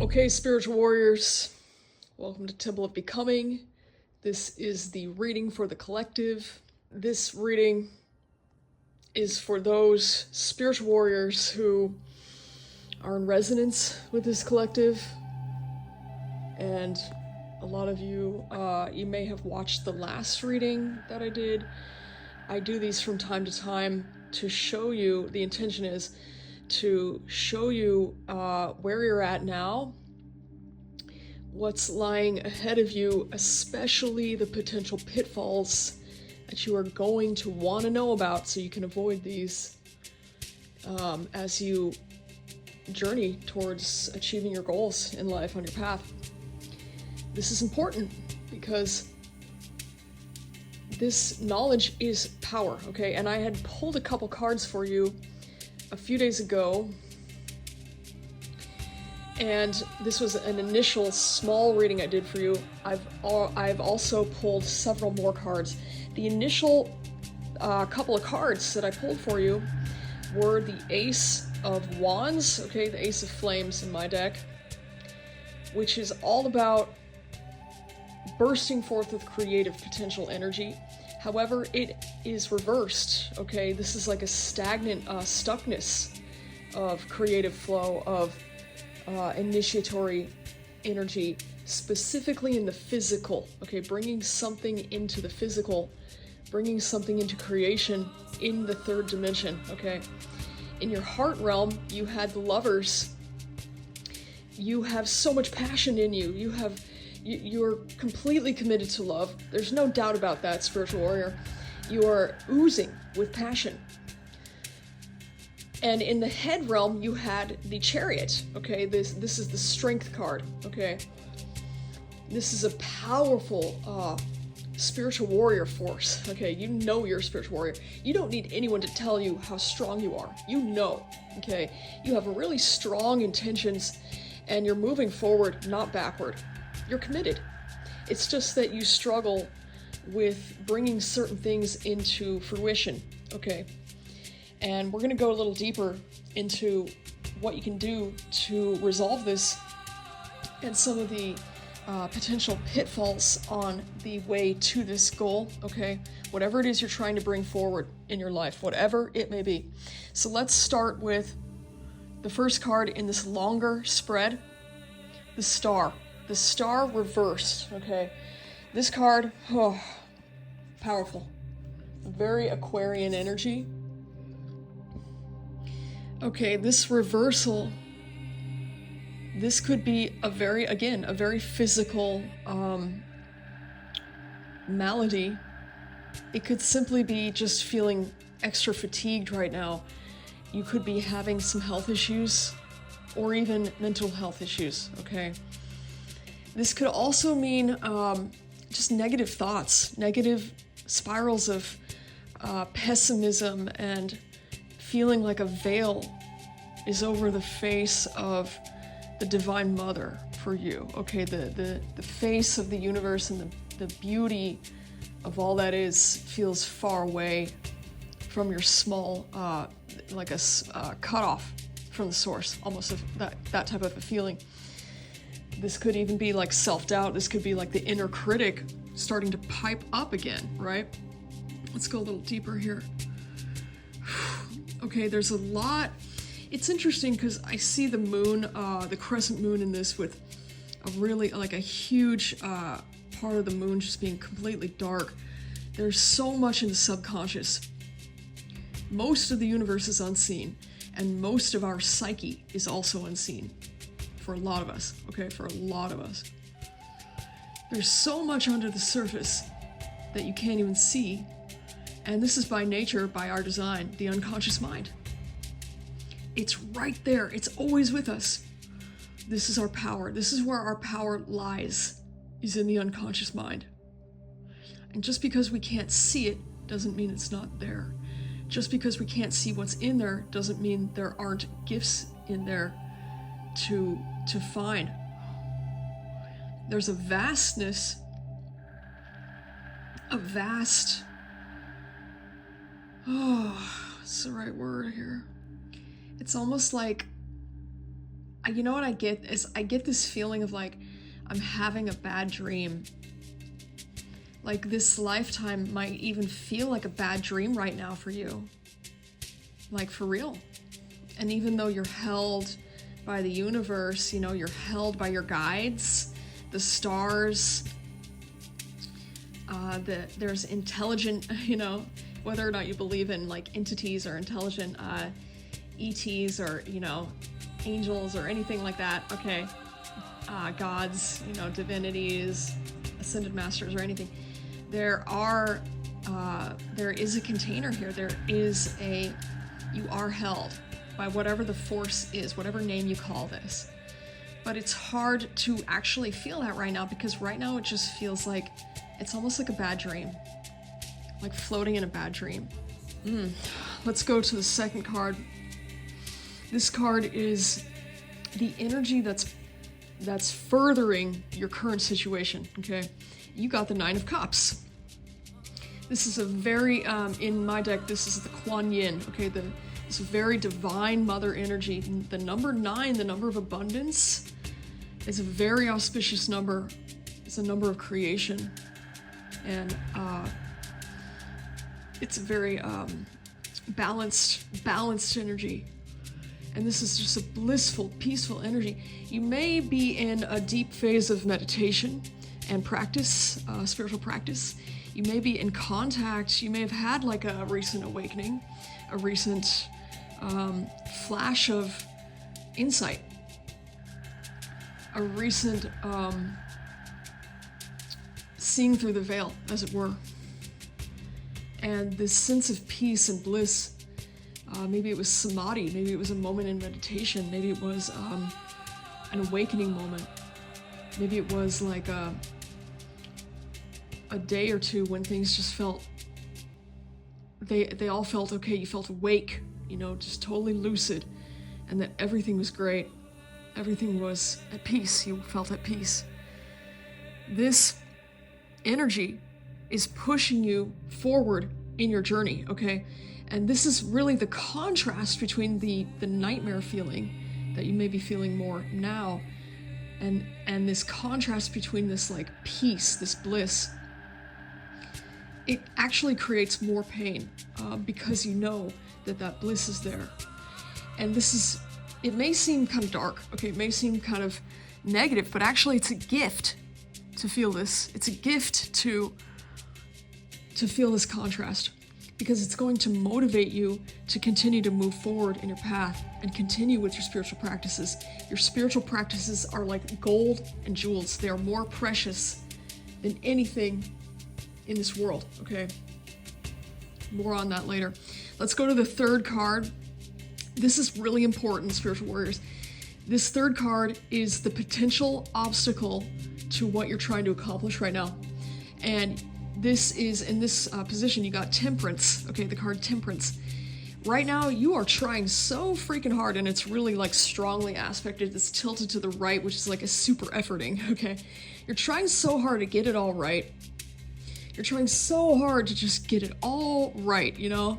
Okay, spiritual warriors, welcome to Temple of Becoming. This is the reading for the collective. This reading is for those spiritual warriors who are in resonance with this collective. And a lot of you, you may have watched the last reading that I did. I do these from time to time to show you, the intention is to show you where you're at now, what's lying ahead of you, especially the potential pitfalls that you are going to want to know about so you can avoid these as you journey towards achieving your goals in life on your path. This is important because this knowledge is power, okay? And I had pulled a couple cards for you a few days ago, and this was an initial small reading I did for you. I've also pulled several more cards. The initial couple of cards that I pulled for you were the Ace of Wands, okay, the Ace of Flames in my deck, which is all about bursting forth with creative potential energy. However, it is reversed, okay? This is like a stagnant stuckness of creative flow, of initiatory energy, specifically in the physical, okay? Bringing something into the physical, bringing something into creation in the third dimension, okay? In your heart realm, you had the Lovers. You have so much passion in you. You're completely committed to love. There's no doubt about that, spiritual warrior. You are oozing with passion. And in the head realm, you had the Chariot, okay? This is the Strength card, okay? This is a powerful spiritual warrior force, okay? You know you're a spiritual warrior. You don't need anyone to tell you how strong you are. You know, okay? You have really strong intentions, and you're moving forward, not backward. You're committed. It's just that you struggle with bringing certain things into fruition, okay? And we're going to go a little deeper into what you can do to resolve this and some of the potential pitfalls on the way to this goal, okay? Whatever it is you're trying to bring forward in your life, whatever it may be. So let's start with the first card in this longer spread, the Star. The Star reversed, okay? This card, powerful. Very Aquarian energy. Okay, this reversal, this could be a very physical malady. It could simply be just feeling extra fatigued right now. You could be having some health issues or even mental health issues, okay? This could also mean just negative thoughts, negative spirals of pessimism, and feeling like a veil is over the face of the Divine Mother for you, okay? The face of the universe and the beauty of all that is feels far away from your small, like a cutoff from the source, almost that type of a feeling. This could even be like self-doubt. This could be like the inner critic starting to pipe up again, right? Let's go a little deeper here. Okay, there's a lot. It's interesting because I see the moon, the crescent moon in this with a really, like a huge part of the moon just being completely dark. There's so much in the subconscious. Most of the universe is unseen, and most of our psyche is also unseen. For a lot of us, okay? For a lot of us. There's so much under the surface that you can't even see. And this is by nature, by our design, the unconscious mind. It's right there. It's always with us. This is our power. This is where our power lies, is in the unconscious mind. And just because we can't see it doesn't mean it's not there. Just because we can't see what's in there doesn't mean there aren't gifts in there to find. There's a vastness, what's the right word here? It's almost like you know what I get is I get this feeling of like I'm having a bad dream. Like this lifetime might even feel like a bad dream right now for you. Like for real. And even though you're held by the universe, you know, you're held by your guides, the stars, there's intelligent, you know, whether or not you believe in like entities or intelligent ETs or, you know, angels or anything like that, okay, gods, you know, divinities, ascended masters or anything, there is a container here. You are held by whatever the force is, whatever name you call this. But it's hard to actually feel that right now, because right now it just feels like it's almost like a bad dream, like floating in a bad dream. Let's go to the second card. This card is the energy that's furthering your current situation, okay? You got the Nine of Cups. This is a very, in my deck, this is the Kuan Yin, okay? This very divine mother energy. The number 9, the number of abundance, is a very auspicious number. It's a number of creation. And it's a very balanced energy. And this is just a blissful, peaceful energy. You may be in a deep phase of meditation and practice, spiritual practice. You may be in contact. You may have had like a recent awakening, a recent flash of insight, a recent seeing through the veil, as it were. And this sense of peace and bliss, maybe it was samadhi, maybe it was a moment in meditation, maybe it was an awakening moment, maybe it was like a day or two when things just felt, they all felt okay. You felt awake, you know, just totally lucid, and that everything was great. Everything was at peace. You felt at peace. This energy is pushing you forward in your journey, okay? And this is really the contrast between the nightmare feeling that you may be feeling more now, and this contrast between this like peace, this bliss. It actually creates more pain because you know that bliss is there. And it may seem kind of dark, okay? It may seem kind of negative, but actually it's a gift to feel this. It's a gift to feel this contrast, because it's going to motivate you to continue to move forward in your path and continue with your spiritual practices. Your spiritual practices are like gold and jewels. They are more precious than anything in this world, okay? More on that later. Let's go to the third card. This is really important, spiritual warriors. This third card is the potential obstacle to what you're trying to accomplish right now. And this is, in this position, you got Temperance, okay, the card Temperance. Right now, you are trying so freaking hard, and it's really like strongly aspected. It's tilted to the right, which is like a super efforting, okay? You're trying so hard to get it all right. You're trying so hard to just get it all right, you know?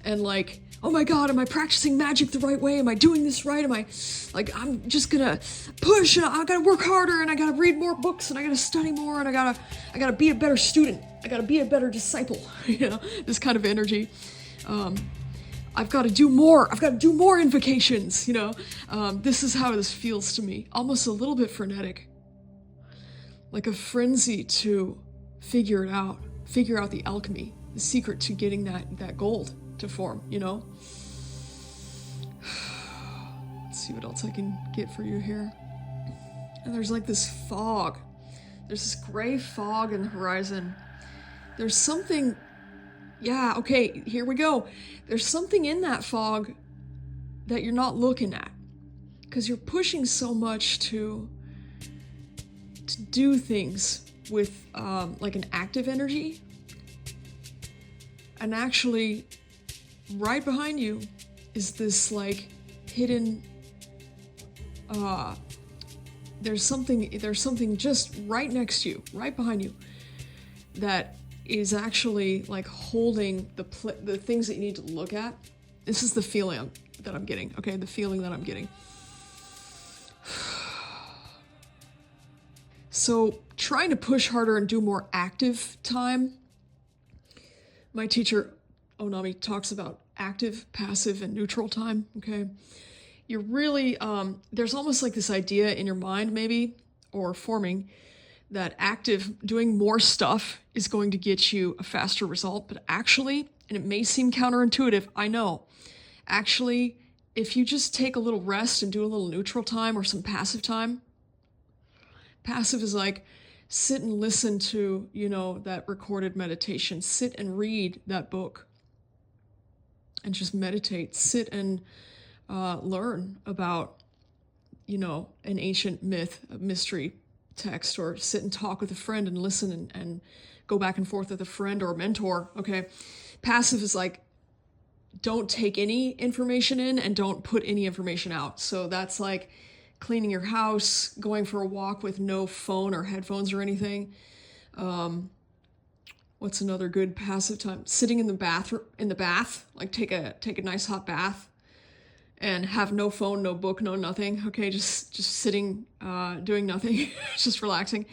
And like, oh my God, am I practicing magic the right way? Am I doing this right? I'm just gonna push, and I gotta work harder, and I gotta read more books, and I gotta study more, and I gotta be a better student. I gotta be a better disciple, you know? This kind of energy. I've got to do more. I've got to do more invocations, you know? This is how this feels to me. Almost a little bit frenetic. Like a frenzy to figure out the alchemy, the secret to getting that gold to form, you know? Let's see what else I can get for you here. And there's like this fog. There's this gray fog in the horizon. There's something... Yeah, okay, here we go. There's something in that fog that you're not looking at, because you're pushing so much to do things with like an active energy. And actually, right behind you is this like hidden, there's something just right next to you, right behind you, that is actually like holding the things that you need to look at. This is the feeling that I'm getting, okay? The feeling that I'm getting. So trying to push harder and do more active time. My teacher, Onami, talks about active, passive, and neutral time, okay? You're really, there's almost like this idea in your mind maybe, or forming, that active, doing more stuff is going to get you a faster result, but actually, and it may seem counterintuitive, I know, actually, if you just take a little rest and do a little neutral time or some passive time, passive is like sit and listen to, that recorded meditation, sit and read that book and just meditate, sit and learn about, an ancient myth, a mystery text, or sit and talk with a friend and listen and go back and forth with a friend or a mentor, okay? Passive is like, don't take any information in and don't put any information out. So that's like cleaning your house, going for a walk with no phone or headphones or anything. What's another good passive time? Sitting in the bath, like take a nice hot bath and have no phone, no book, no nothing. Okay, just sitting, doing nothing, just relaxing.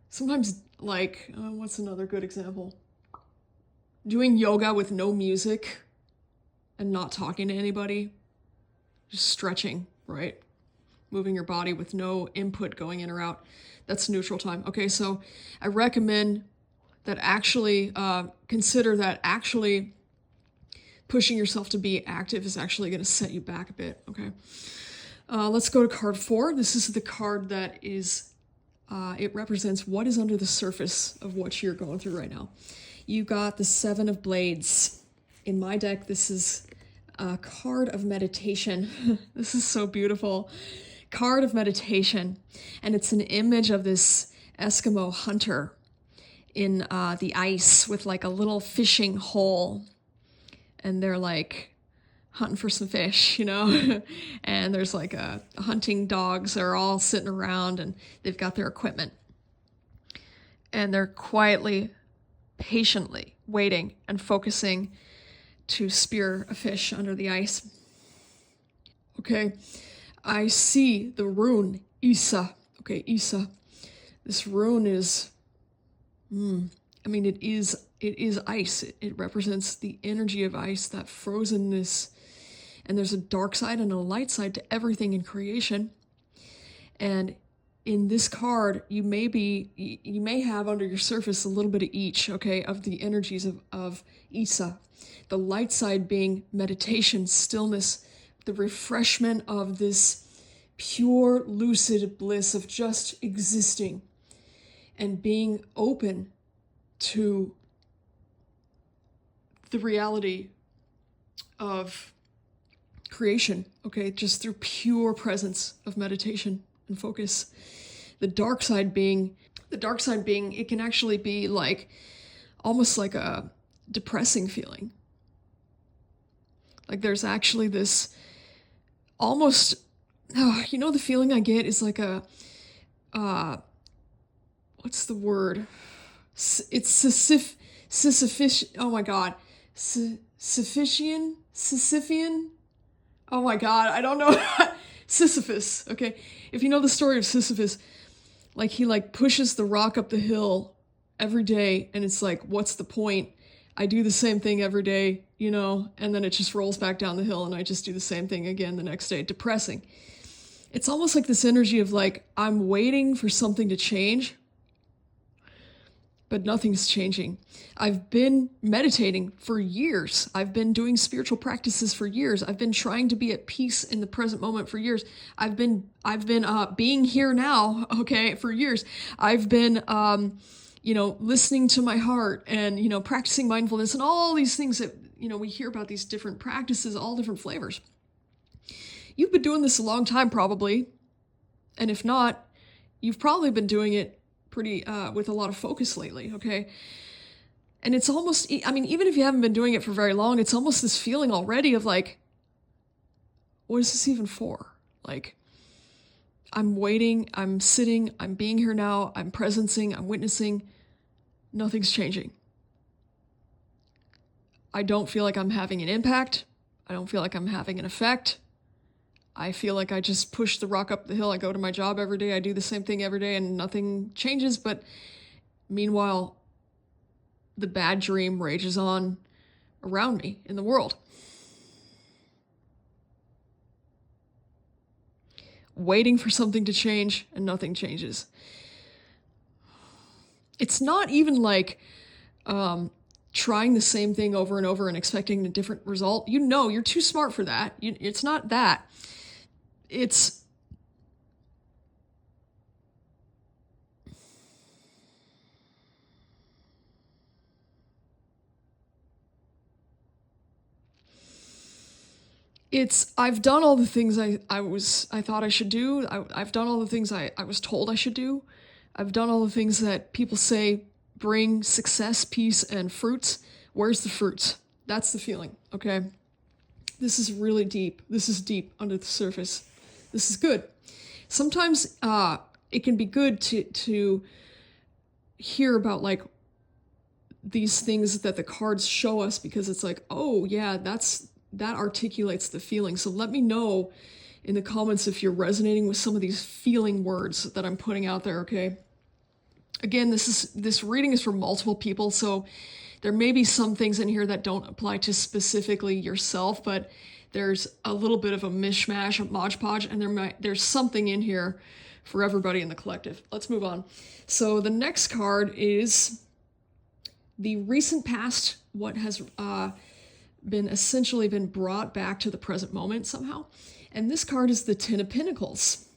Sometimes what's another good example? Doing yoga with no music and not talking to anybody. Just stretching, right? Moving your body with no input going in or out. That's neutral time. Okay, so I recommend that actually, consider that actually pushing yourself to be active is actually going to set you back a bit, okay? Let's go to card 4. This is the card that is, it represents what is under the surface of what you're going through right now. You got the 7 of Blades. In my deck, this is a card of meditation. This is so beautiful. Card of meditation. And it's an image of this Eskimo hunter in the ice with like a little fishing hole. And they're like hunting for some fish, and there's like a hunting dogs are all sitting around and they've got their equipment. And they're quietly, patiently waiting and focusing to spear a fish under the ice. Okay, I see the rune Isa. Okay, Isa. This rune is, it is ice. It represents the energy of ice, that frozenness. And there's a dark side and a light side to everything in creation. And in this card, you may have under your surface a little bit of each, okay, of the energies of Isa. The light side being meditation, stillness, the refreshment of this pure, lucid bliss of just existing and being open to the reality of creation, okay, just through pure presence of meditation and focus. The dark side being, it can actually be like, almost like a depressing feeling. Like there's actually this almost, the feeling I get is like a, what's the word? It's Sisyphean, oh my God. Sisyphean? Oh my God, I don't know. Sisyphus, okay? If you know the story of Sisyphus, like he pushes the rock up the hill every day and it's like, what's the point? I do the same thing every day, and then it just rolls back down the hill and I just do the same thing again the next day. Depressing. It's almost like this energy of like, I'm waiting for something to change, but nothing's changing. I've been meditating for years. I've been doing spiritual practices for years. I've been trying to be at peace in the present moment for years. I've been being here now, okay, for years. I've been, listening to my heart and, practicing mindfulness and all these things that, we hear about, these different practices, all different flavors. You've been doing this a long time, probably. And if not, you've probably been doing it pretty with a lot of focus lately, okay? And it's almost, even if you haven't been doing it for very long, it's almost this feeling already of like, what is this even for? Like, I'm waiting, I'm sitting, I'm being here now, I'm presencing, I'm witnessing, nothing's changing. I don't feel like I'm having an impact. I don't feel like I'm having an effect. I feel like I just push the rock up the hill. I go to my job every day. I do the same thing every day and nothing changes. But meanwhile, the bad dream rages on around me in the world. Waiting for something to change and nothing changes. It's not even like trying the same thing over and over and expecting a different result. You know, you're too smart for that. It's not that. It's I've done all the things I thought I should do. I've done all the things I was told I should do. I've done all the things that people say bring success, peace, and fruits. Where's the fruits? That's the feeling, okay? This is really deep. This is deep under the surface. This is good. Sometimes it can be good to hear about like these things that the cards show us, because it's like, oh yeah, that articulates the feeling. So let me know in the comments if you're resonating with some of these feeling words that I'm putting out there, okay? Again, this reading is for multiple people, so there may be some things in here that don't apply to specifically yourself, but there's a little bit of a mishmash, a modge podge, and there's something in here for everybody in the collective. Let's move on. So the next card is the recent past, what has been essentially been brought back to the present moment somehow. And this card is the Ten of Pentacles.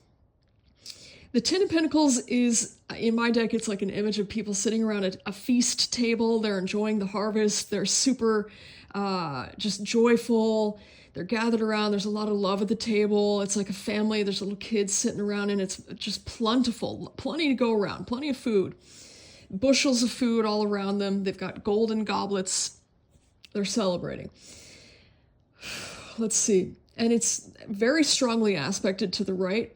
The Ten of Pentacles is, in my deck, it's like an image of people sitting around a feast table. They're enjoying the harvest. They're super just joyful. They're gathered around. There's a lot of love at the table. It's like a family. There's little kids sitting around, and it's just plentiful. Plenty to go around. Plenty of food. Bushels of food all around them. They've got golden goblets. They're celebrating. Let's see. And it's very strongly aspected to the right.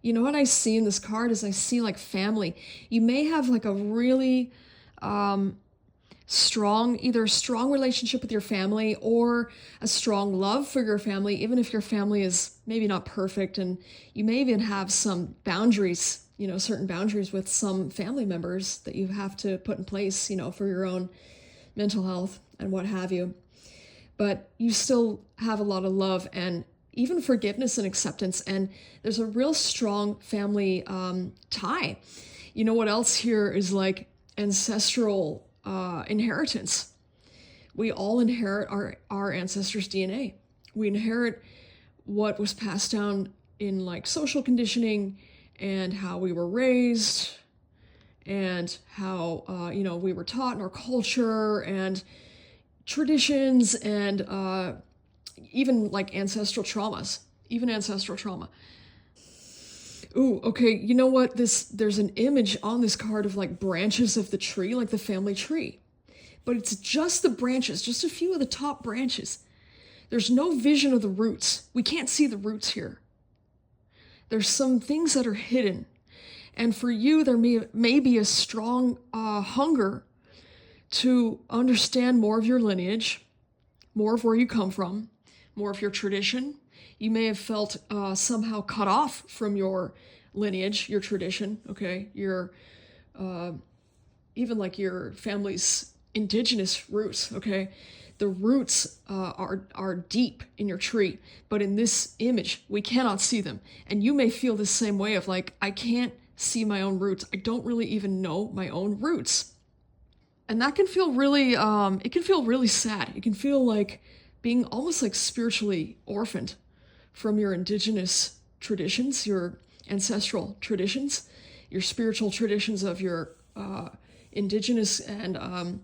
You know what I see in this card is I see like family. You may have like a really strong, either a strong relationship with your family or a strong love for your family, even if your family is maybe not perfect. And you may even have some boundaries, you know, certain boundaries with some family members that you have to put in place, you know, for your own mental health and what have you. But you still have a lot of love and even forgiveness and acceptance, and there's a real strong family tie. You know what else here is like ancestral inheritance. We all inherit our ancestors' DNA. We inherit what was passed down in like social conditioning and how we were raised and how you know, we were taught in our culture and traditions and even like ancestral traumas, even ancestral trauma. Ooh, okay, you know what? There's an image on this card of like branches of the tree, like the family tree. But it's just the branches, just a few of the top branches. There's no vision of the roots. We can't see the roots here. There's some things that are hidden. And for you, there may be a strong hunger to understand more of your lineage, more of where you come from, more of your tradition. You may have felt somehow cut off from your lineage, your tradition, okay? Your, even like your family's indigenous roots, okay? The roots are deep in your tree, but in this image, we cannot see them. And you may feel the same way of like, I can't see my own roots. I don't really even know my own roots. And that can feel really, it can feel really sad. It can feel like being almost like spiritually orphaned from your indigenous traditions, your ancestral traditions, your spiritual traditions of your indigenous and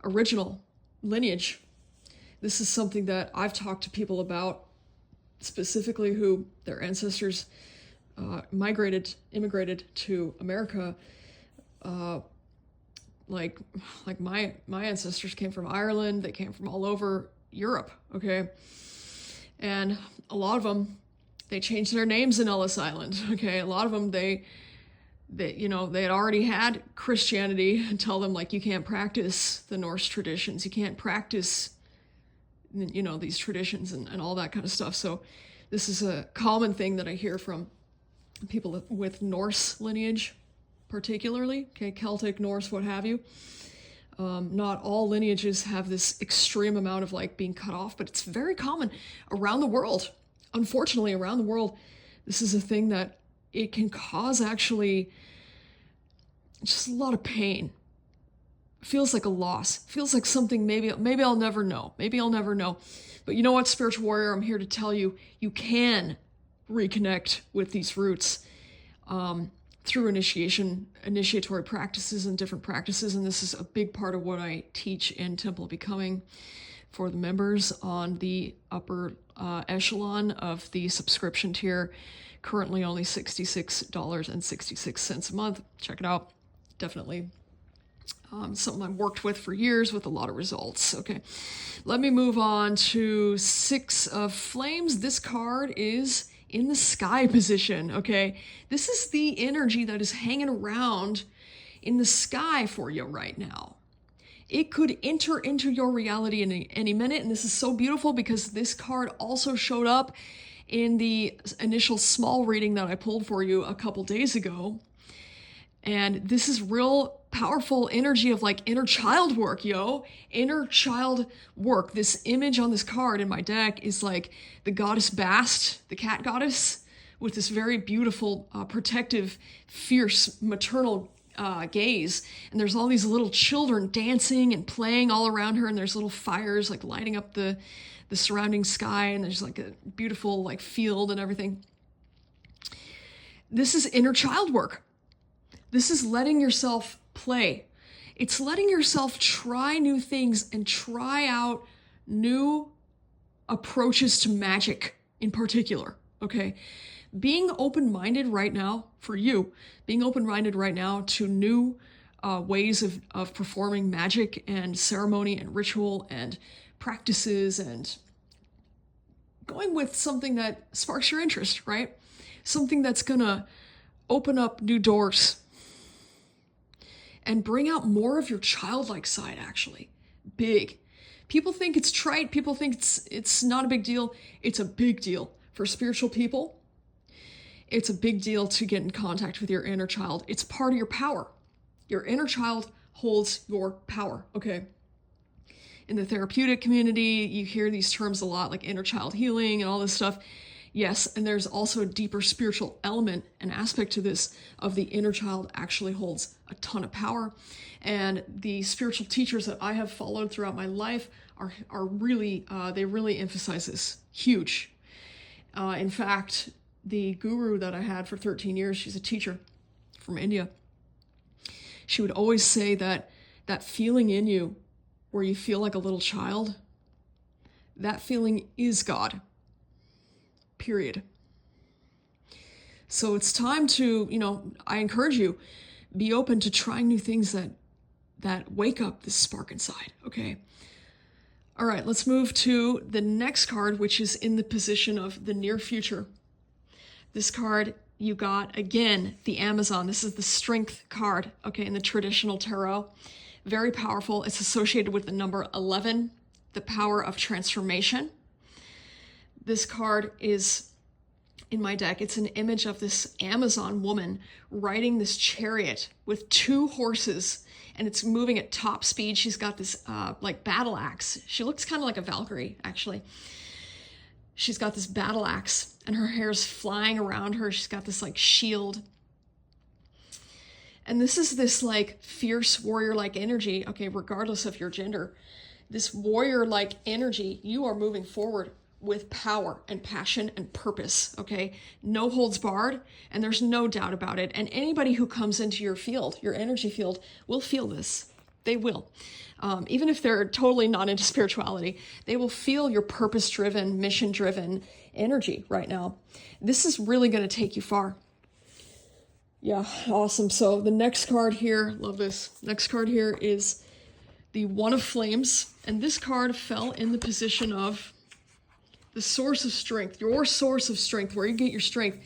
original lineage. This is something that I've talked to people about, specifically who their ancestors immigrated to America. Like my ancestors came from Ireland. They came from all over Europe, okay? And a lot of them, they changed their names in Ellis Island, okay? A lot of them, they They, you know, they had already had Christianity tell them, like, you can't practice the Norse traditions, you can't practice, you know, these traditions and all that kind of stuff. So this is a common thing that I hear from people with Norse lineage, particularly, okay, Celtic, Norse, what have you. Not all lineages have this extreme amount of like being cut off, but it's very common around the world. Unfortunately, around the world, this is a thing that it can cause actually just a lot of pain. Feels like a loss. Feels like something maybe I'll never know. Maybe I'll never know. But you know what, spiritual warrior, I'm here to tell you, you can reconnect with these roots through initiatory practices and different practices. And this is a big part of what I teach in Temple of Becoming for the members on the upper echelon of the subscription tier. Currently only $66.66 a month. Check it out. Definitely something I've worked with for years with a lot of results. Okay, let me move on to Six of Flames. This card is in the sky position, okay? This is the energy that is hanging around in the sky for you right now. It could enter into your reality in any minute, and this is so beautiful because this card also showed up in the initial small reading that I pulled for you a couple days ago. And this is real powerful energy of like inner child work, yo. Inner child work. This image on this card in my deck is like the goddess Bast, the cat goddess, with this very beautiful, protective, fierce, maternal gaze. And there's all these little children dancing and playing all around her, and there's little fires like lighting up the surrounding sky, and there's like a beautiful like field and everything. This is inner child work. This is letting yourself play. It's letting yourself try new things and try out new approaches to magic in particular, okay? Being open-minded right now, for you, being open-minded right now to new ways of performing magic and ceremony and ritual and practices, and going with something that sparks your interest, right? Something that's gonna open up new doors and bring out more of your childlike side, actually. Big. People think it's trite. People think it's not a big deal. It's a big deal. For spiritual people, it's a big deal to get in contact with your inner child. It's part of your power. Your inner child holds your power, okay? In the therapeutic community, you hear these terms a lot, like inner child healing and all this stuff. Yes, and there's also a deeper spiritual element and aspect to this of the inner child actually holds a ton of power. And the spiritual teachers that I have followed throughout my life are really, they really emphasize this. Huge. In fact, the guru that I had for 13 years, she's a teacher from India. She would always say that feeling in you where you feel like a little child, that feeling is God. Period. So it's time to, I encourage you, be open to trying new things that wake up this spark inside, okay? All right, let's move to the next card, which is in the position of the near future. This card, you got, again, the Amazon. This is the strength card, okay, in the traditional tarot. Very powerful. It's associated with the number 11, the power of transformation. This card is in my deck. It's an image of this Amazon woman riding this chariot with 2 horses, and it's moving at top speed. She's got this like battle axe. She looks kind of like a Valkyrie, actually. She's got this battle axe, and her hair's flying around her. She's got this like shield. And this is this like fierce warrior-like energy, okay, regardless of your gender. This warrior-like energy, you are moving forward with power and passion and purpose, okay? No holds barred, and there's no doubt about it. And anybody who comes into your field, your energy field, will feel this. They will. Even if they're totally not into spirituality, they will feel your purpose-driven, mission-driven energy right now. This is really going to take you far. Yeah, awesome. So the next card here, love this. Next card here is the One of Flames, and this card fell in the position of the source of strength, your source of strength, where you get your strength.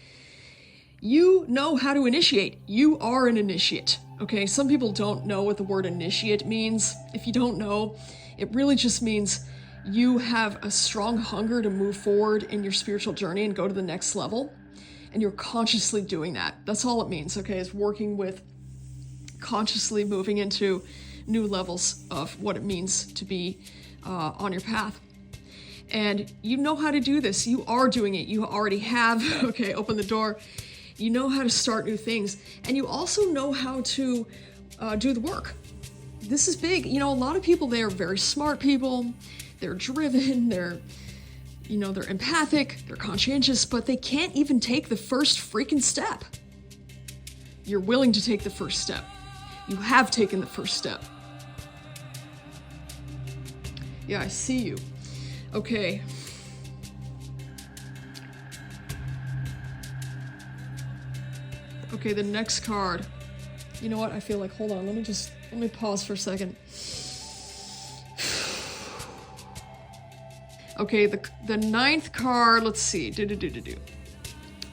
You know how to initiate. You are an initiate. Okay, some people don't know what the word initiate means. If you don't know, it really just means you have a strong hunger to move forward in your spiritual journey and go to the next level. And you're consciously doing that. That's all it means, okay, is working with consciously moving into new levels of what it means to be on your path. And you know how to do this. You are doing it. You already have, okay, open the door. You know how to start new things. And you also know how to do the work. This is big. You know, a lot of people, they are very smart people. They're driven. They're empathic. They're conscientious, but they can't even take the first freaking step. You're willing to take the first step. You have taken the first step. Yeah, I see you. Okay. Okay, the next card. You know what? I feel like, hold on, let me pause for a second. Okay, the ninth card, let's see.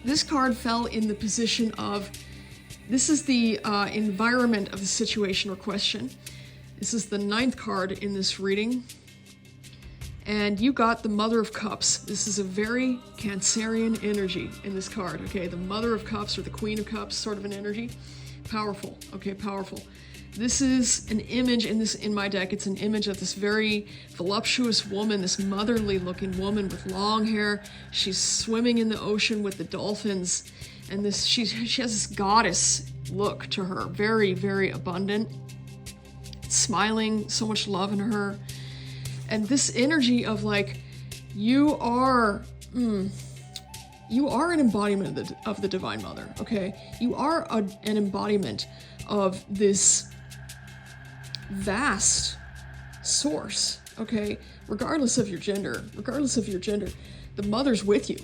This card fell in the position of, this is the environment of the situation or question. This is the ninth card in this reading. And you got the Mother of Cups. This is a very Cancerian energy in this card, okay? The Mother of Cups or the Queen of Cups, sort of an energy. Powerful, okay, powerful. This is an image in my deck. It's an image of this very voluptuous woman, this motherly looking woman with long hair. She's swimming in the ocean with the dolphins. And she has this goddess look to her, very, very abundant, smiling, so much love in her. And this energy of like, you are an embodiment of the Divine Mother, okay? You are an embodiment of this vast source, okay? Regardless of your gender, the Mother's with you.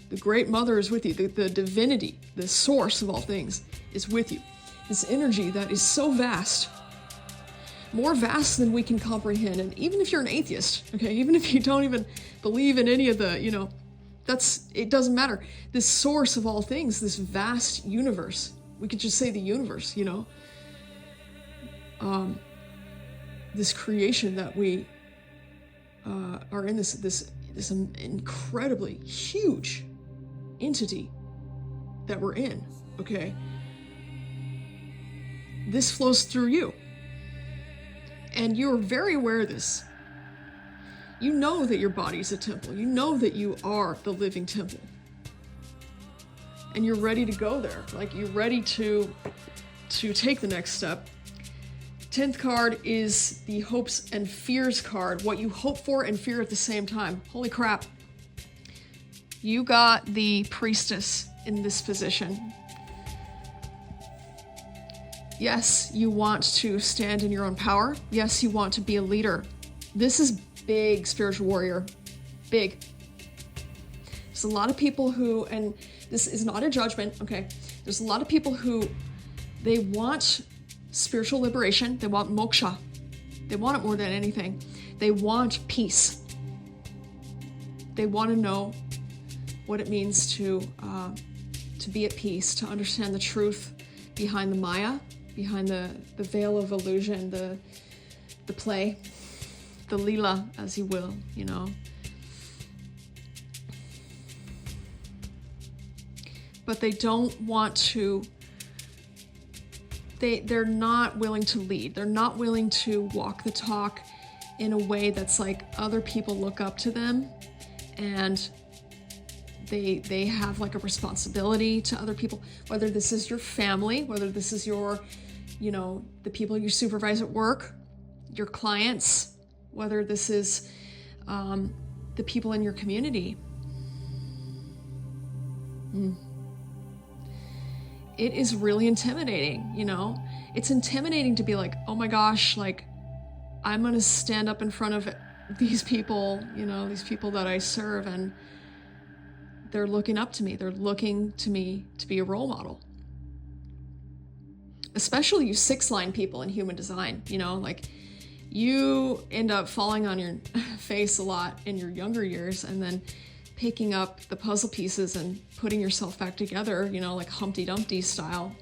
The Great Mother is with you. The divinity, the source of all things, is with you. This energy that is so vast, more vast than we can comprehend. And even if you're an atheist, okay, even if you don't even believe in any of the, it doesn't matter. This source of all things, this vast universe, we could just say the universe, this creation that we are in, this incredibly huge entity that we're in, okay? This flows through you. And you're very aware of this. You know that your body is a temple. You know that you are the living temple. And you're ready to go there. Like, you're ready to take the next step. 10th card is the hopes and fears card. What you hope for and fear at the same time. Holy crap. You got the priestess in this position. Yes, you want to stand in your own power. Yes, you want to be a leader. This is big, spiritual warrior. Big. There's a lot of people who, and this is not a judgment, okay? There's a lot of people who, they want spiritual liberation. They want moksha. They want it more than anything. They want peace. They want to know what it means to be at peace, to understand the truth behind the Maya, behind the veil of illusion, the play, the lila, as you will, But they don't want to, they're not willing to lead. They're not willing to walk the talk in a way that's like other people look up to them, and they have like a responsibility to other people, whether this is your family, whether this is your, the people you supervise at work, your clients, whether this is the people in your community. It is really intimidating, It's intimidating to be like, oh my gosh, like, I'm gonna stand up in front of these people, these people that I serve, and they're looking up to me. They're looking to me to be a role model. Especially you 6-line people in human design, like you end up falling on your face a lot in your younger years, and then picking up the puzzle pieces and putting yourself back together, you know, like Humpty Dumpty style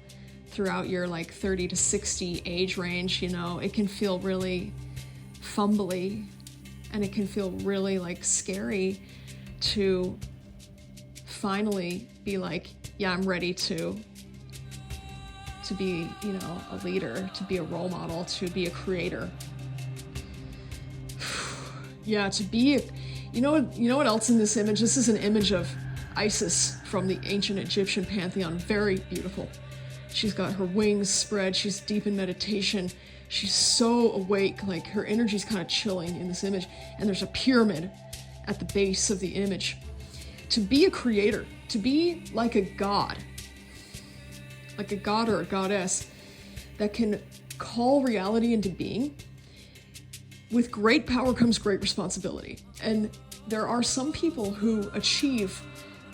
throughout your like 30 to 60 age range, you know, it can feel really fumbly and it can feel really like scary to finally be like, yeah, I'm ready to be, you know, a leader, to be a role model, to be a creator. Yeah, to be, you know what else in this image? This is an image of Isis from the ancient Egyptian pantheon. Very beautiful. She's got her wings spread. She's deep in meditation. She's so awake, like her energy's kind of chilling in this image. And there's a pyramid at the base of the image. To be a creator, to be like a god or a goddess that can call reality into being. With great power comes great responsibility. And there are some people who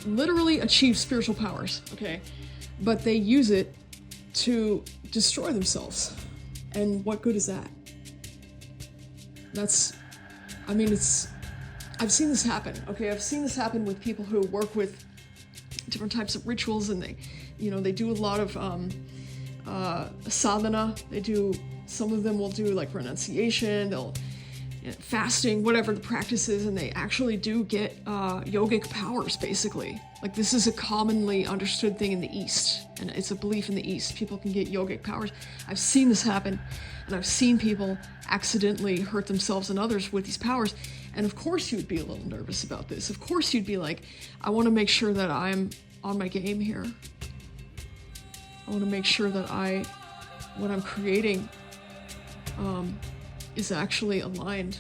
literally achieve spiritual powers, okay? But they use it to destroy themselves. And what good is that? I've seen this happen, okay? I've seen this happen with people who work with different types of rituals, and they do a lot of sadhana. Some of them will do like renunciation, fasting, whatever the practice is, and they actually do get yogic powers, basically. Like, this is a commonly understood thing in the East, and it's a belief in the East. People can get yogic powers. I've seen this happen, and I've seen people accidentally hurt themselves and others with these powers. And of course you would be a little nervous about this. Of course you'd be like, I want to make sure that I'm on my game here. I want to make sure that what I'm creating is actually aligned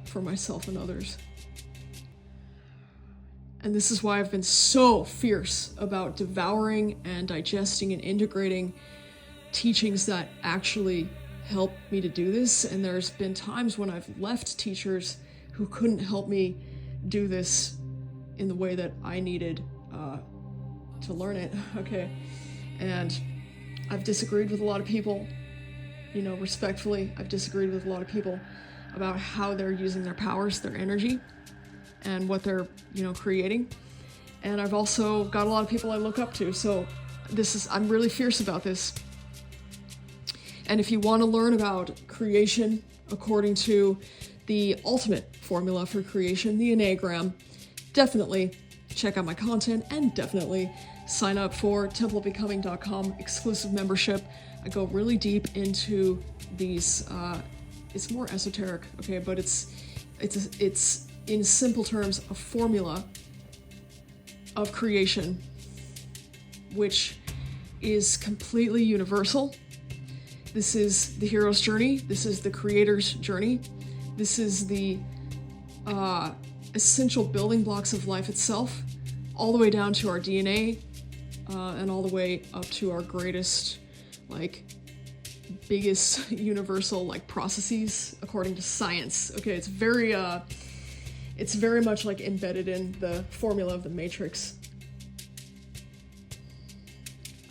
for myself and others. And this is why I've been so fierce about devouring and digesting and integrating teachings that actually help me to do this. And there's been times when I've left teachers who couldn't help me do this in the way that I needed to learn it, okay? And I've disagreed with a lot of people, respectfully. I've disagreed with a lot of people about how they're using their powers, their energy, and what they're, creating. And I've also got a lot of people I look up to. So I'm really fierce about this. And if you want to learn about creation according to the ultimate formula for creation, the Enneagram, definitely check out my content and definitely sign up for templeofbecoming.com exclusive membership. I go really deep into these, it's more esoteric, okay, but it's in simple terms a formula of creation which is completely universal. This is the hero's journey. This is the creator's journey. This is the essential building blocks of life itself, all the way down to our DNA, and all the way up to our greatest, biggest universal, processes according to science. Okay, it's very much embedded in the formula of the Matrix.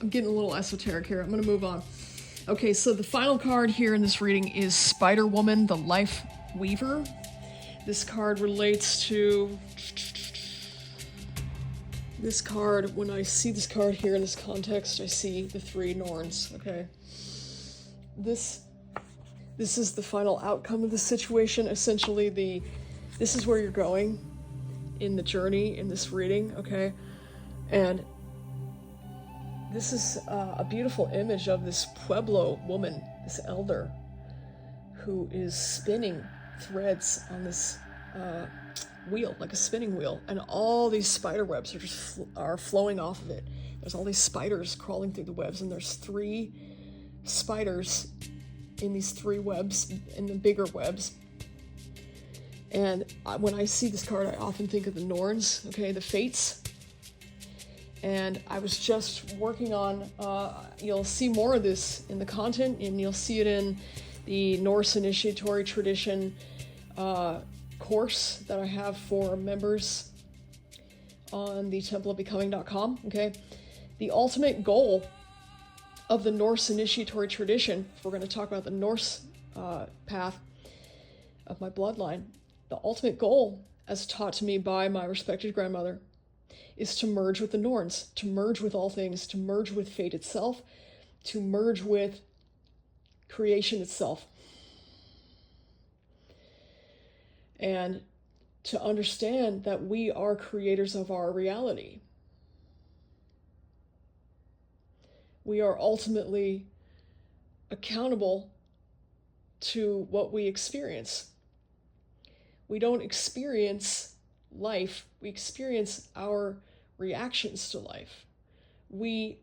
I'm getting a little esoteric here. I'm gonna move on. Okay, so the final card here in this reading is Spider Woman, the Life Weaver. This card relates to this card. When I see this card here in this context, I see the three Norns, okay? This is the final outcome of the situation. Essentially, this is where you're going in the journey in this reading, okay? And this is a beautiful image of this Pueblo woman, this elder, who is spinning threads on this wheel, like a spinning wheel, and all these spider webs are flowing off of it. There's all these spiders crawling through the webs, and there's 3 spiders in these 3 webs, in the bigger webs. And when I see this card, I often think of the Norns, okay, the Fates. And I was just working on, you'll see more of this in the content, and you'll see it in the Norse Initiatory Tradition course that I have for members on the templeofbecoming.com, okay? The ultimate goal of the Norse Initiatory Tradition, if we're going to talk about the Norse path of my bloodline, the ultimate goal as taught to me by my respected grandmother, is to merge with the Norns, to merge with all things, to merge with fate itself, to merge with creation itself. And to understand that we are creators of our reality. We are ultimately accountable to what we experience. We don't experience life, we experience our reactions to life. We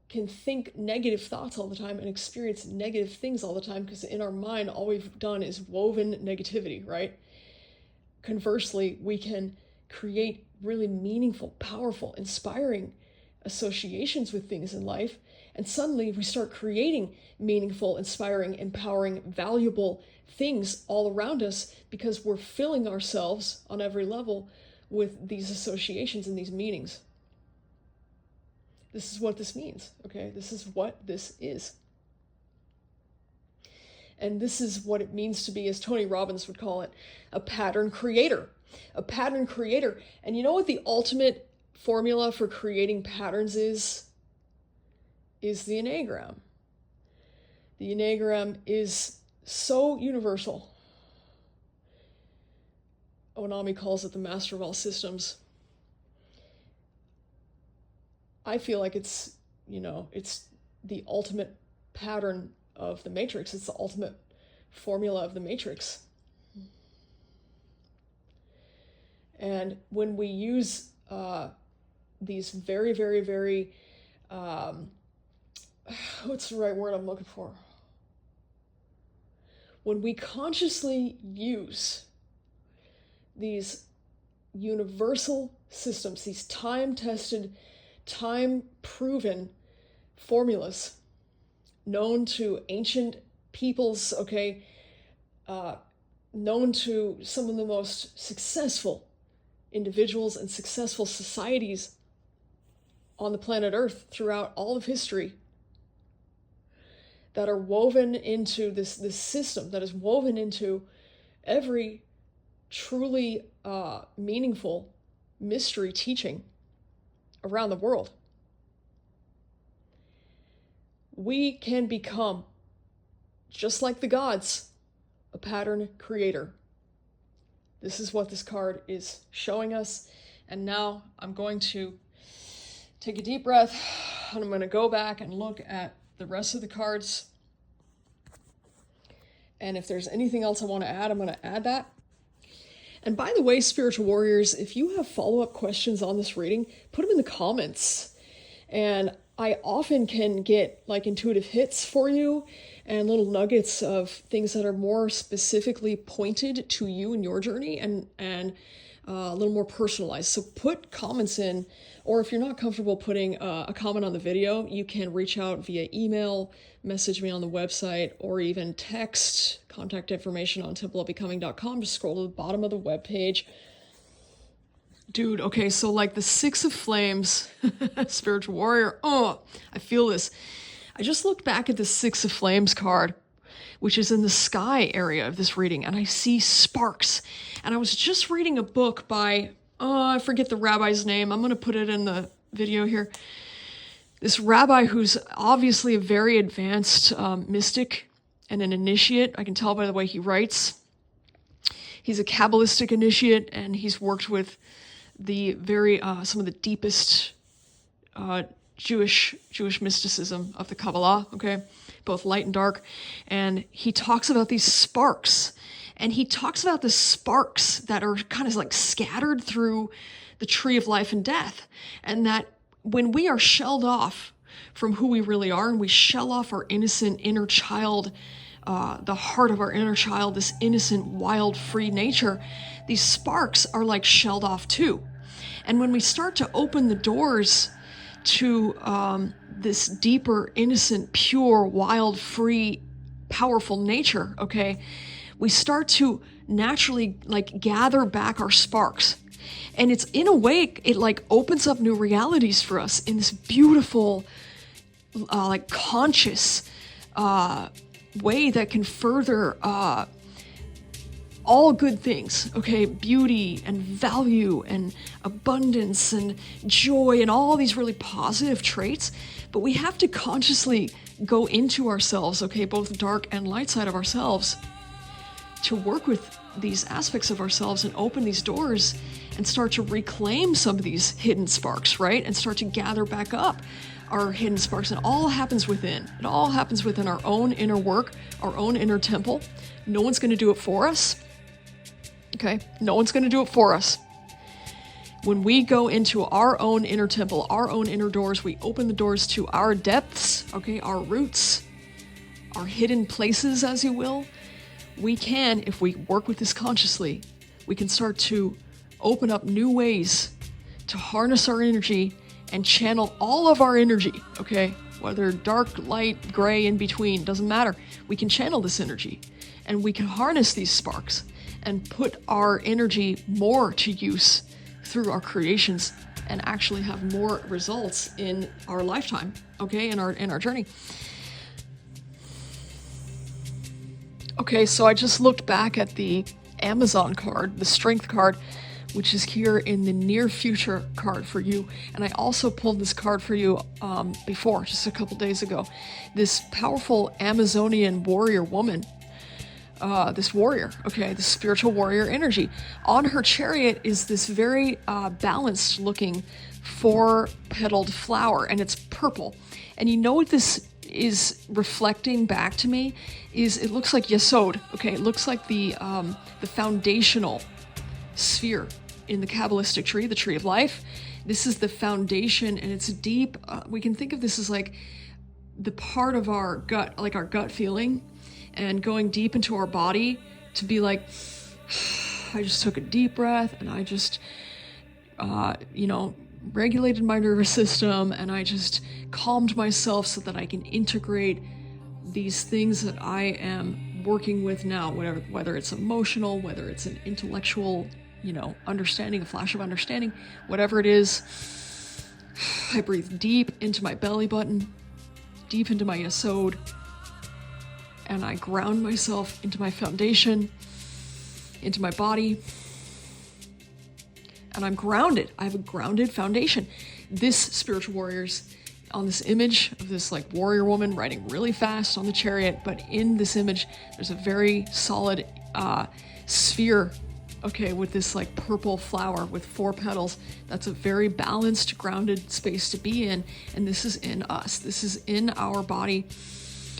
can think negative thoughts all the time and experience negative things all the time because in our mind, all we've done is woven negativity, right? Conversely, we can create really meaningful, powerful, inspiring associations with things in life, and suddenly we start creating meaningful, inspiring, empowering, valuable things all around us because we're filling ourselves on every level with these associations and these meanings. This is what this means, okay? This is what this is. And this is what it means to be, as Tony Robbins would call it, a pattern creator. A pattern creator. And you know what the ultimate formula for creating patterns is? Is the Enneagram. The Enneagram is so universal. Onami calls it the master of all systems. I feel like it's, it's the ultimate pattern of the matrix. It's the ultimate formula of the matrix. And when we use these very, very, very, what's the right word I'm looking for? When we consciously use these universal systems, these time-tested, time-proven formulas known to ancient peoples, okay, known to some of the most successful individuals and successful societies on the planet Earth throughout all of history, that are woven into this system, that is woven into every truly meaningful mystery teaching around the world. We can become, just like the gods, a pattern creator. This is what this card is showing us. And now I'm going to take a deep breath, and I'm going to go back and look at the rest of the cards. And if there's anything else I want to add, I'm going to add that. And by the way, spiritual warriors, if you have follow-up questions on this reading, put them in the comments. And I often can get like intuitive hits for you and little nuggets of things that are more specifically pointed to you and your journey and a little more personalized. So put comments in, or if you're not comfortable putting a comment on the video, you can reach out via email, message me on the website, or even text. Contact information on templeofbecoming.com. Just scroll to the bottom of the webpage. Dude, okay, so like the Six of Flames, spiritual warrior, I feel this. I just looked back at the Six of Flames card, which is in the sky area of this reading, and I see sparks. And I was just reading a book by, I forget the rabbi's name. I'm going to put it in the video here. This rabbi who's obviously a very advanced mystic and an initiate. I can tell by the way he writes. He's a Kabbalistic initiate, and he's worked with the very some of the deepest Jewish mysticism of the Kabbalah, okay, both light and dark. And he talks about these sparks, and he talks about the sparks that are kind of like scattered through the tree of life and death, and that when we are shelled off from who we really are, and we shell off our innocent inner child, the heart of our inner child, this innocent, wild, free nature, these sparks are like shelled off too. And when we start to open the doors to this deeper, innocent, pure, wild, free, powerful nature, okay, we start to naturally like gather back our sparks. And it's in a way, it like opens up new realities for us in this beautiful, like conscious way that can further all good things, okay? Beauty and value and abundance and joy and all these really positive traits. But we have to consciously go into ourselves, okay, both the dark and light side of ourselves, to work with these aspects of ourselves and open these doors and start to reclaim some of these hidden sparks, right? And start to gather back up our hidden sparks. And it all happens within. It all happens within our own inner work, our own inner temple. No one's going to do it for us. Okay? No one's going to do it for us. When we go into our own inner temple, our own inner doors, we open the doors to our depths, okay, our roots, our hidden places, as you will. We can, if we work with this consciously, we can start to open up new ways to harness our energy and channel all of our energy, okay? Whether dark, light, gray, in between, doesn't matter. We can channel this energy and we can harness these sparks and put our energy more to use through our creations and actually have more results in our lifetime, okay? In our journey. Okay, so I just looked back at the Amazon card, the Strength card, which is here in the near future card for you. And I also pulled this card for you before, just a couple days ago. This powerful Amazonian warrior woman, this warrior, okay, this spiritual warrior energy. On her chariot is this very balanced looking 4-petaled flower, and it's purple. And you know what this is reflecting back to me is it looks like Yesod, okay? It looks like the foundational sphere in the Kabbalistic tree, the tree of life. This is the foundation, and it's deep. We can think of this as like the part of our gut, like our gut feeling, and going deep into our body to be like, I just took a deep breath and I just, regulated my nervous system and I just calmed myself so that I can integrate these things that I am working with now, whether it's emotional, whether it's an intellectual, understanding, a flash of understanding, whatever it is. I breathe deep into my belly button, deep into my yesod, and I ground myself into my foundation, into my body, and I'm grounded. I have a grounded foundation. This spiritual warrior's on this image of this like warrior woman riding really fast on the chariot, but in this image, there's a very solid sphere, okay, with this like purple flower with 4 petals. That's a very balanced, grounded space to be in, and this is in us. This is in our body.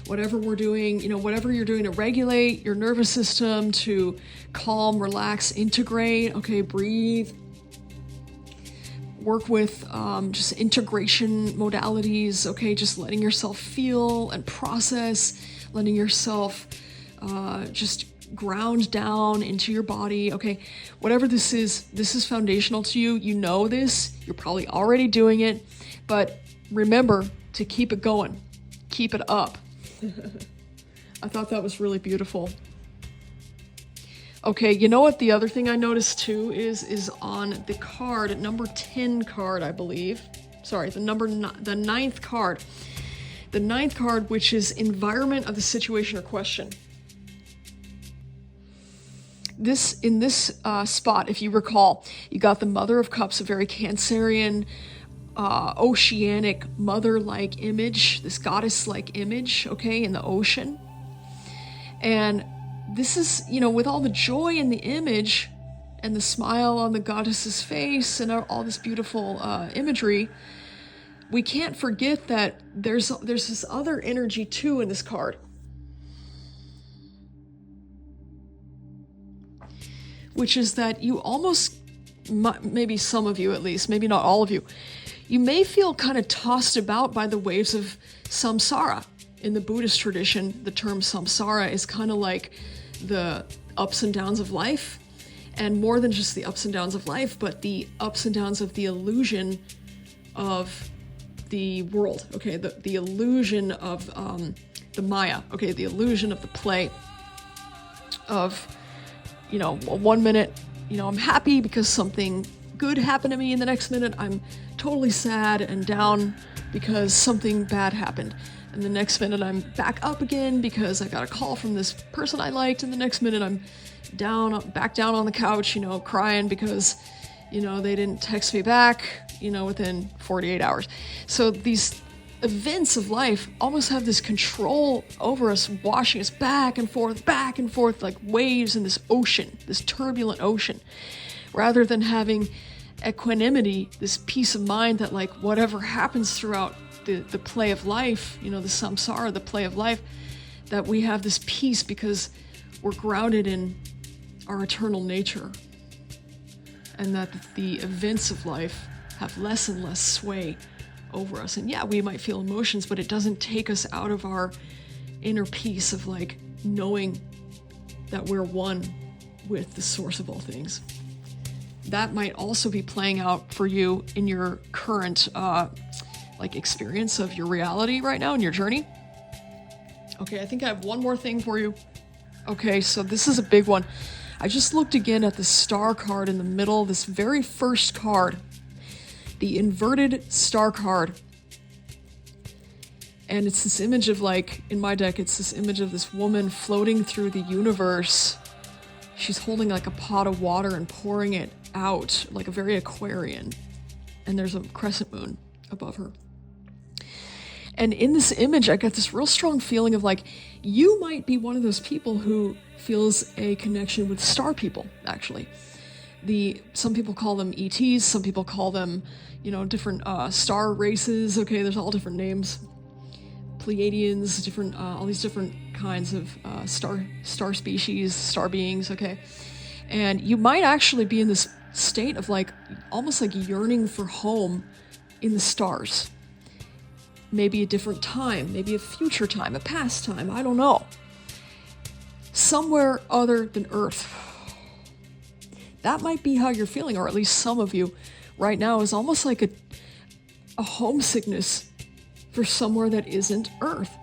Whatever we're doing, whatever you're doing to regulate your nervous system, to calm, relax, integrate, okay, breathe. Work with just integration modalities, okay, just letting yourself feel and process, letting yourself just ground down into your body, okay, whatever this is foundational to you. You know this, you're probably already doing it, but remember to keep it going, keep it up. I thought that was really beautiful. Okay, you know what the other thing I noticed too is on the card, number 10 card, I believe. Sorry, the 9th card. The 9th card, which is environment of the situation or question. In this spot, if you recall, you got the Mother of Cups, a very Cancerian, oceanic mother-like image, this goddess-like image, okay, in the ocean. And this is, with all the joy in the image and the smile on the goddess's face and all this beautiful imagery, we can't forget that there's this other energy too in this card, which is that you almost, maybe some of you at least, maybe not all of you, you may feel kind of tossed about by the waves of samsara. In the Buddhist tradition, the term samsara is kind of like the ups and downs of life, and more than just the ups and downs of life, but the ups and downs of the illusion of the world, okay, the illusion of the Maya, okay, the illusion of the play of, 1 minute, I'm happy because something good happen to me, and the next minute I'm totally sad and down because something bad happened. And the next minute I'm back up again because I got a call from this person I liked, and the next minute I'm back down on the couch, crying because, they didn't text me back, within 48 hours. So these events of life almost have this control over us, washing us back and forth, like waves in this ocean, this turbulent ocean, rather than having equanimity, this peace of mind that, like, whatever happens throughout the play of life, the samsara, the play of life, that we have this peace because we're grounded in our eternal nature, and that the events of life have less and less sway over us. And yeah, we might feel emotions, but it doesn't take us out of our inner peace of, like, knowing that we're one with the source of all things. That might also be playing out for you in your current experience of your reality right now in your journey. Okay, I think I have one more thing for you. Okay, so this is a big one. I just looked again at the star card in the middle, this very first card, the inverted star card. And it's this image of, like, in my deck, it's this image of this woman floating through the universe. She's holding, like, a pot of water and pouring it out, like a very Aquarian. And there's a crescent moon above her. And in this image, I got this real strong feeling of, like, you might be one of those people who feels a connection with star people, actually. Some people call them ETs, some people call them, different star races. Okay, there's all different names. Pleiadians, different, all these different kinds of star species, star beings, okay? And you might actually be in this state of, like, almost like yearning for home in the stars. Maybe a different time, maybe a future time, a past time, I don't know. Somewhere other than Earth. That might be how you're feeling, or at least some of you right now, is almost like a homesickness for somewhere that isn't Earth.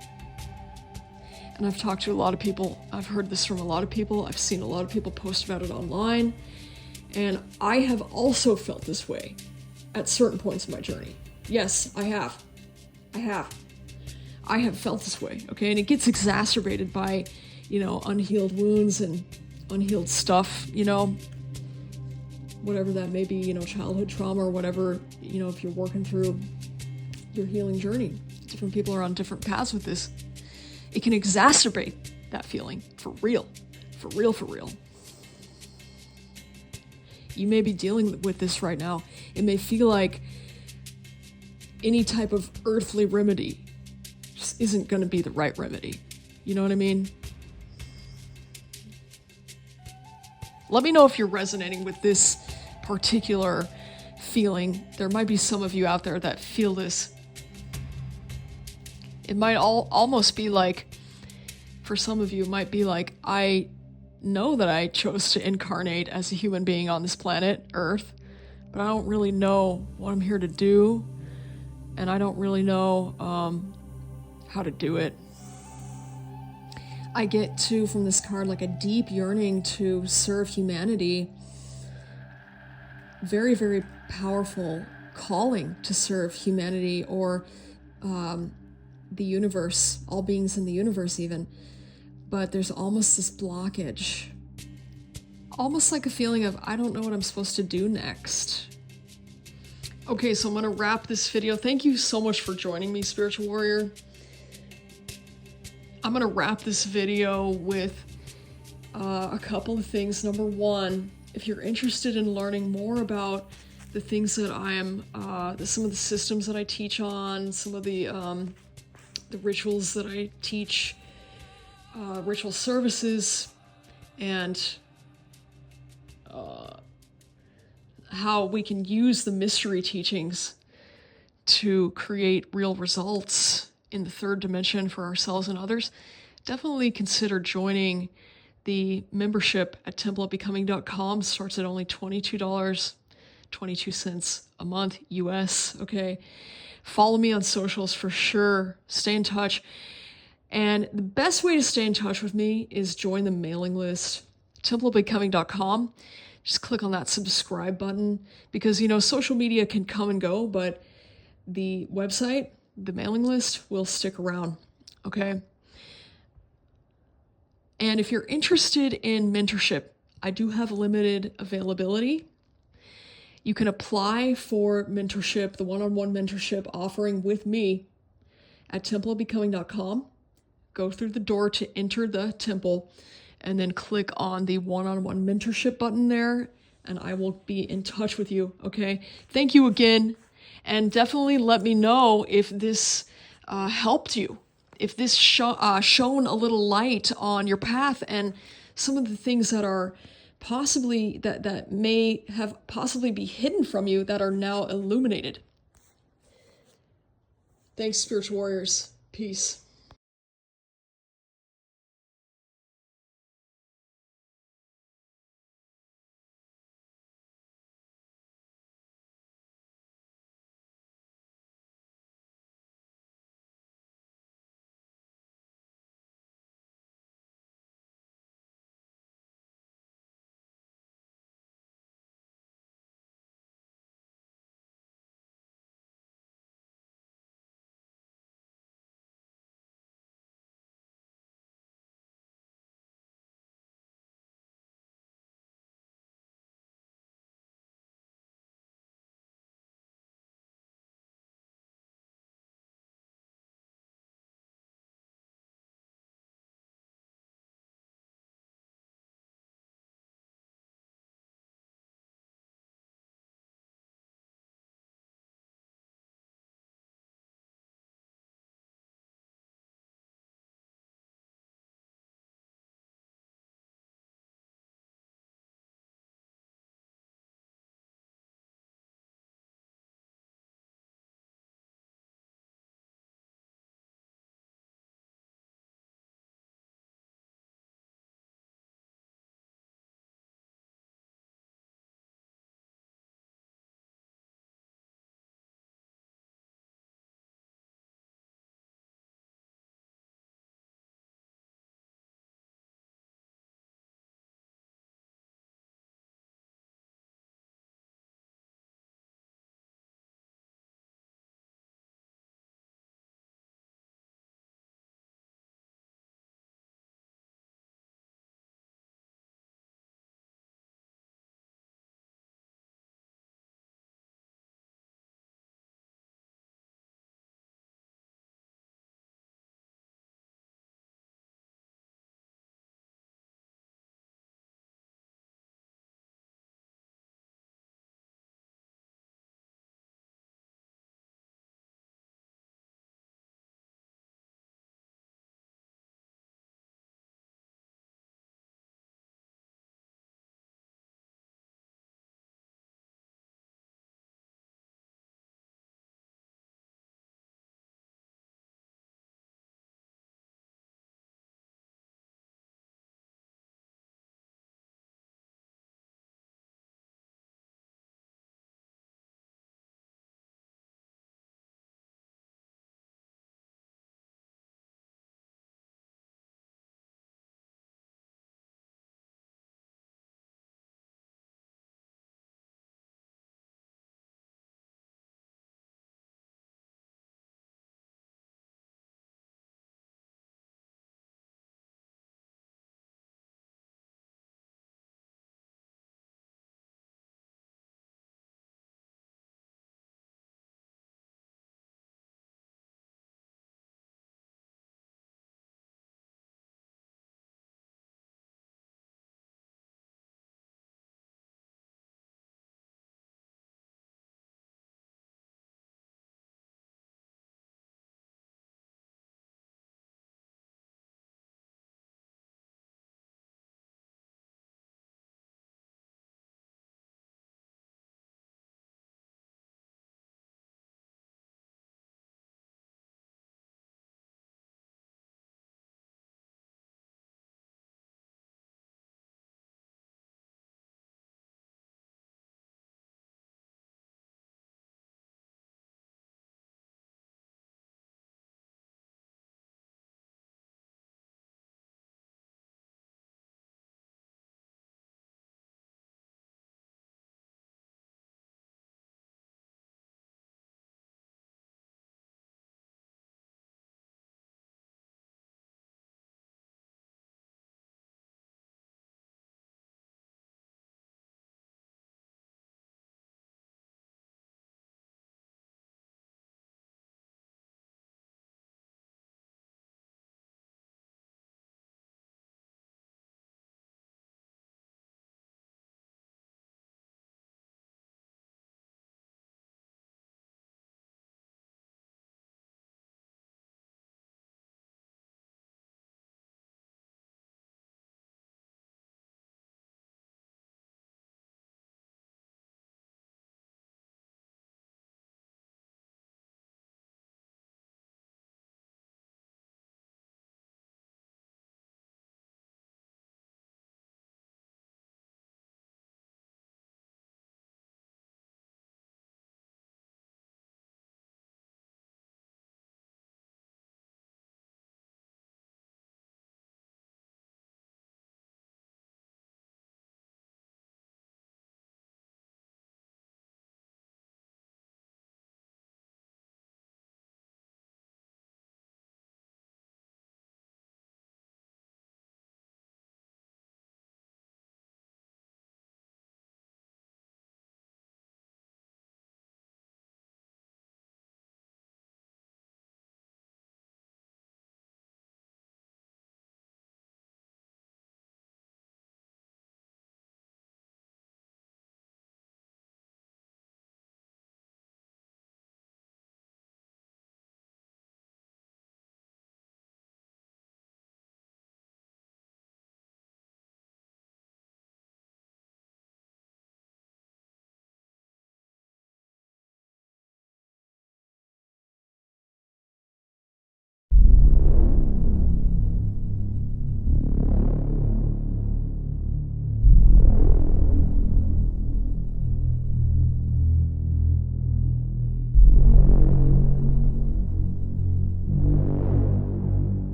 And I've talked to a lot of people, I've heard this from a lot of people, I've seen a lot of people post about it online, and I have also felt this way at certain points in my journey. Yes, I have felt this way, okay? And it gets exacerbated by, unhealed wounds and unhealed stuff, whatever that may be, childhood trauma or whatever, if you're working through your healing journey. Different people are on different paths with this. It can exacerbate that feeling for real. You may be dealing with this right now. It may feel like any type of earthly remedy just isn't going to be the right remedy. You know what I mean? Let me know if you're resonating with this particular feeling. There might be some of you out there that feel this. It might almost be like, for some of you, it might be like, I know that I chose to incarnate as a human being on this planet, Earth, but I don't really know what I'm here to do, and I don't really know how to do it. I get to, from this card, like a deep yearning to serve humanity. Very, very powerful calling to serve humanity, or the universe, all beings in the universe even. But there's almost this blockage. Almost like a feeling of, I don't know what I'm supposed to do next. Okay, so I'm going to wrap this video. Thank you so much for joining me, Spiritual Warrior. I'm going to wrap this video with a couple of things. Number one, if you're interested in learning more about the things that some of the systems that I teach on, some of the rituals that I teach, ritual services, and how we can use the mystery teachings to create real results in the third dimension for ourselves and others, definitely consider joining the membership at templeofbecoming.com. Starts at only $22.22 a month US, okay? Follow me on socials for sure. Stay in touch. And the best way to stay in touch with me is join the mailing list, templeofbecoming.com. just click on that subscribe button, because, you know, social media can come and go, but the website, the mailing list will stick around, okay? And if you're interested in mentorship, I do have limited availability. You can apply for mentorship, the one-on-one mentorship offering with me at templeofbecoming.com. Go through the door to enter the temple, and then click on the one-on-one mentorship button there, and I will be in touch with you, okay? Thank you again, and definitely let me know if this helped you, if this shone a little light on your path, and some of the things that are possibly, that may have possibly be hidden from you that are now illuminated. Thanks, spiritual warriors. Peace.